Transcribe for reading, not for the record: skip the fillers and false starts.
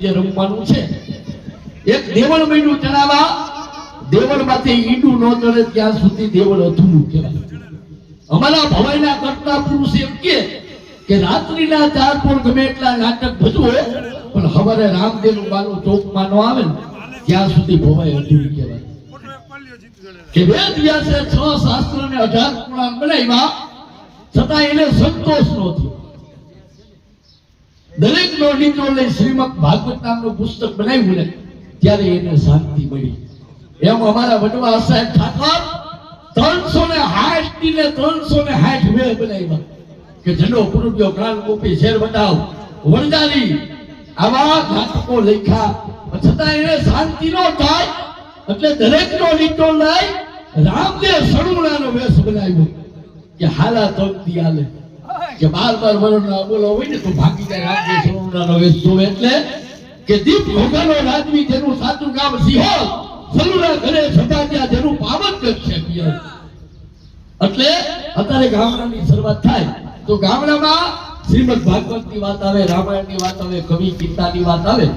જે રમવાનું છે એક દેવળ મહિનું ચડાવવા દેવળમાંથી ઈંડું ન ચડે ત્યાં સુધી દેવળ અધૂરું કહેવાય. અમારા ભવાઈના કરતા પુરુષ એમ કે રાત્રિના 4 પણ ગમે એટલા નાટક ભજવો પણ સવારે રામદેવનું બાનું ચોકમાં ન આવે ને ત્યાં સુધી ભવાઈ અધૂરી કહેવાય. કે વેદ વ્યાસે 6 શાસ્ત્ર ને 18 પુરાણ બનાવ્યા છતાં એને સંતોષ ન થયો. દરેક નો નીચો લઈ શ્રીમદ ભાગવત નામનું પુસ્તક બનાવ્યું ને ત્યારે એને શાંતિ મળી. એમ અમારા વડવા સાહેબ ઠાકર 360 થી 360 વેદ બનાવ્યા કે જનો પૂર્વ્યો કાલ કોપી શેર બતાવ વરદારી આવા નાટકો લખ્યા છતાં એને શાંતિ ન થાય એટલે દરેક નો નીચો લઈ રામદેવ સરુણાનો વેશ બનાવ્યો કે હાલા તોકતી આલે કે 12 વર્ષના બોલો હોય ને તો ભાગી જાય રામદેવ સરુણાનો વેશ જોવે એટલે કે દીપ ભોગાનો રાજવી જેનું સાચું ગામ સિંહોર સરુણા ઘરે સદા ત્યાં જેનું પાવન છે પિયર. એટલે અત્યારે ગામડાની શરૂઆત થાય તો ગામડામાં શ્રીમદ ભાગવતની વાત આવે, રામાયણની વાત આવે, કવિ ગીતાની વાત આવે.